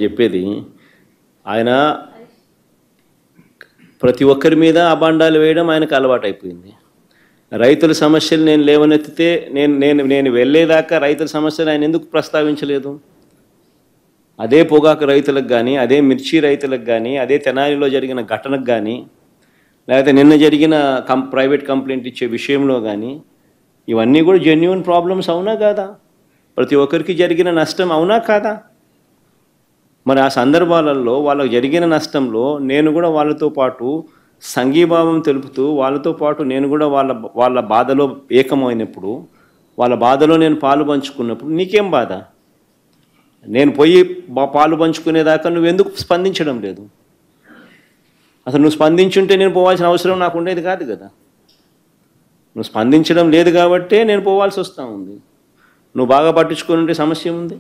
చెప్పేది. ఆయన ప్రతి ఒక్కరి మీద అబాండాలు వేయడం ఆయనకు అలవాటు అయిపోయింది. రైతుల సమస్యలు నేను లేవనెత్తితే నేను నేను నేను వెళ్ళేదాకా రైతుల సమస్యలు ఆయన ఎందుకు ప్రస్తావించలేదు? అదే పొగాకు రైతులకు కానీ, అదే మిర్చి రైతులకు కానీ, అదే తెనాలిలో జరిగిన ఘటనకు కానీ, లేకపోతే నిన్న జరిగిన ప్రైవేట్ కంప్లైంట్ ఇచ్చే విషయంలో కానీ, ఇవన్నీ కూడా జెన్యూన్ ప్రాబ్లమ్స్ అవునా కాదా? ప్రతి ఒక్కరికి జరిగిన నష్టం అవునా కాదా? మరి ఆ సందర్భాలలో వాళ్ళకు జరిగిన నష్టంలో నేను కూడా వాళ్ళతో పాటు సంఘీభావం తెలుపుతూ వాళ్ళతో పాటు నేను కూడా వాళ్ళ బాధలో ఏకమైనప్పుడు, వాళ్ళ బాధలో నేను పాలు పంచుకున్నప్పుడు నీకేం బాధ? నేను పోయి పాలు పంచుకునేదాకా నువ్వెందుకు స్పందించడం లేదు? అసలు నువ్వు స్పందించుంటే నేను పోవాల్సిన అవసరం నాకు ఉండేది కాదు కదా. నువ్వు స్పందించడం లేదు కాబట్టే నేను పోవాల్సి వస్తూ ఉంది. నువ్వు బాగా పట్టించుకొని ఉంటే సమస్య ఉంది.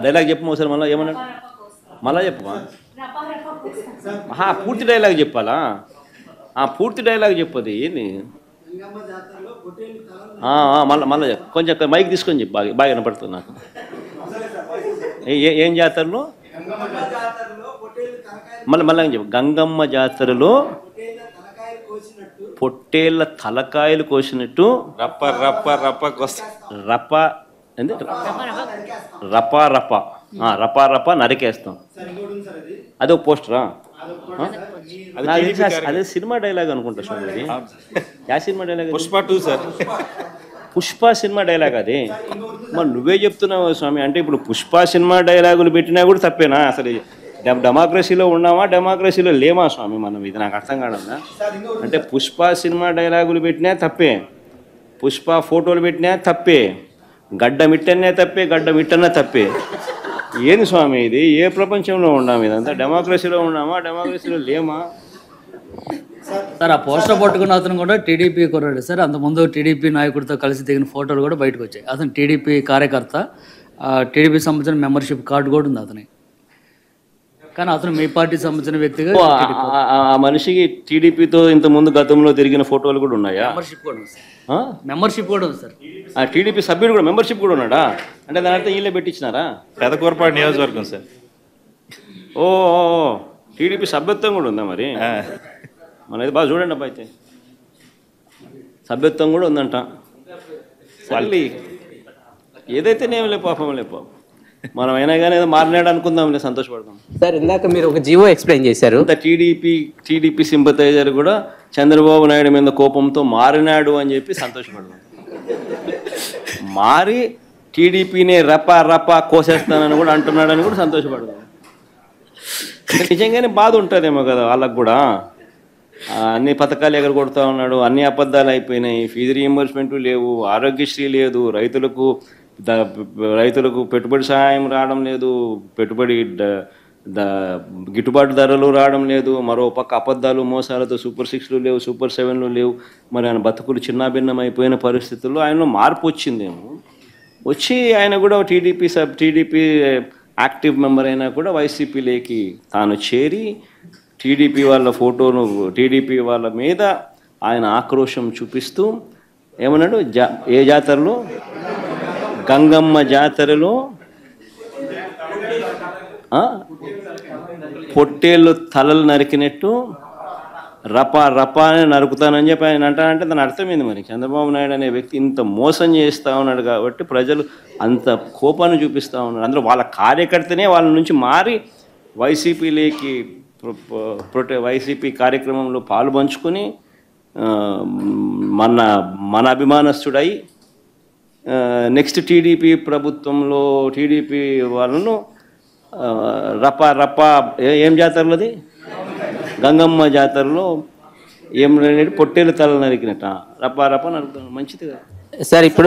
డైలాగ్ చెప్పు ఒకసారి, మళ్ళీ ఏమన్నా మళ్ళా చెప్పమా? పూర్తి డైలాగ్ చెప్పాలా? పూర్తి డైలాగ్ చెప్పదు ఏంది? మళ్ళీ కొంచెం మైక్ తీసుకొని చెప్పు, బాగా వినపడుతుంది నాకు. ఏం జాతరలో? మళ్ళీ చెప్పు. గంగమ్మ జాతరలో పొట్టేళ్ళ తలకాయలు కోసినట్టు రప్ప రప్ప రప్ప రప్ప ఏంది? రపా రప రపా రప నరికేస్తాం. అదే ఒక పోస్టరా? అదే సినిమా డైలాగ్ అనుకుంటా స్వామి. Yeah cinema dialogue? Pushpa 2 sir. Pushpa cinema dialogue అది. మరి నువ్వే చెప్తున్నావు స్వామి. అంటే ఇప్పుడు పుష్ప సినిమా డైలాగులు పెట్టినా కూడా తప్పేనా? అసలు డెమోక్రసీలో ఉన్నామా, డెమోక్రసీలో లేమా స్వామి మనం? ఇది నాకు అర్థం కాదన్నా. అంటే పుష్ప సినిమా డైలాగులు పెట్టినా తప్పే, పుష్ప ఫోటోలు పెట్టినా తప్పే, గడ్డ మిట్టనే తప్పే, గడ్డ మిట్టనే తప్పే. ఏంది స్వామి ఇది? ఏ ప్రపంచంలో ఉన్నాము? ఇదంతా డెమోక్రసీలో ఉన్నామా, డెమోక్రసీలో లేమా? సార్ ఆ పోస్టర్ పట్టుకున్న అతను కూడా టీడీపీ కుర్రాడు సార్. అంతకుముందు టీడీపీ నాయకుడితో కలిసి దిగిన ఫోటోలు కూడా బయటకు వచ్చాయి. అతను టీడీపీ కార్యకర్త, టీడీపీ సంబంధించిన మెంబర్షిప్ కార్డు కూడా ఉంది అతని. కానీ అతను మీ పార్టీ సంబంధించిన వ్యక్తిగా ఆ మనిషికి టీడీపీతో ఇంతకుముందు గతంలో తిరిగిన ఫోటోలు కూడా ఉన్నాయా? మెంబర్షిప్ కూడా ఉంది సార్. మెంబర్షిప్ కూడా ఉంది సార్. ఆ టీడీపీ సభ్యుడు కూడా మెంబర్షిప్ కూడా ఉన్నాడా? అంటే దాని అర్థం వీళ్ళే పెట్టించినారా? పెదకూరపాడు నియోజకవర్గం సార్. ఓ టీడీపీ సభ్యత్వం కూడా ఉందా మరి? మనది బాగా చూడండి అబ్బా. అయితే సభ్యత్వం కూడా ఉందంట. మళ్ళీ ఏదైతేనేం లే పాపం, లే పాపం. మనం అయినా కానీ ఏదో మారినాడు అనుకుందాంలే, సంతోషపడదాం. సార్ ఇందాక మీరు ఒక జీవో ఎక్స్ప్లెయిన్ చేశారు. టీడీపీ సింపతైజర్ కూడా చంద్రబాబు నాయుడు మీద కోపంతో మారినాడు అని చెప్పి సంతోషపడదాం. మారి టీడీపీని రపా రపా కోసేస్తానని కూడా అంటున్నాడని కూడా సంతోషపడదాం. నిజంగానే బాధ ఉంటుందేమో కదా వాళ్ళకు కూడా. అన్ని పథకాలు ఎగరగొడతా ఉన్నాడు, అన్ని అబద్ధాలు అయిపోయినాయి, ఫీజు రీయింబర్స్మెంట్ లేవు, ఆరోగ్యశ్రీ లేదు, రైతులకు పెట్టుబడి సహాయం రావడం లేదు, పెట్టుబడి గిట్టుబాటు ధరలు రావడం లేదు, మరో పక్క అబద్ధాలు మోసాలతో సూపర్ 6లు లేవు, సూపర్ 7లు లేవు. మరి ఆయన బతుకులు చిన్నాభిన్నం అయిపోయిన పరిస్థితుల్లో ఆయనలో మార్పు వచ్చిందేమో. వచ్చి ఆయన కూడా టీడీపీ యాక్టివ్ మెంబర్ అయినా కూడా వైసీపీలోకి తాను చేరి టీడీపీ వాళ్ళ ఫోటోను, టీడీపీ వాళ్ళ మీద ఆయన ఆక్రోశం చూపిస్తూ ఏమన్నాడు? ఏ జాతరలో? గంగమ్మ జాతరలో పొట్టేళ్ళు తలలు నరికినట్టు రపా రపా అని నరుకుతానని చెప్పి ఆయన అంటానంటే దాని అర్థమైంది. మరి చంద్రబాబు నాయుడు అనే వ్యక్తి ఇంత మోసం చేస్తూ ఉన్నాడు కాబట్టి ప్రజలు అంత కోపాన్ని చూపిస్తూ ఉన్నారు. అందులో వాళ్ళ కార్యకర్తనే వాళ్ళ నుంచి మారి వైసీపీలోకి వైసీపీ కార్యక్రమంలో పాలు పంచుకొని మన అభిమానస్తుడై నెక్స్ట్ టీడీపీ ప్రభుత్వంలో టీడీపీ వాళ్ళను రపా రపా ఏం జాతరలోది? గంగమ్మ జాతరలో ఏం పొట్టేలు తల నరికినట్ట రపా రపా నరుకుతాను. మంచిది కదా సార్. ఇప్పుడు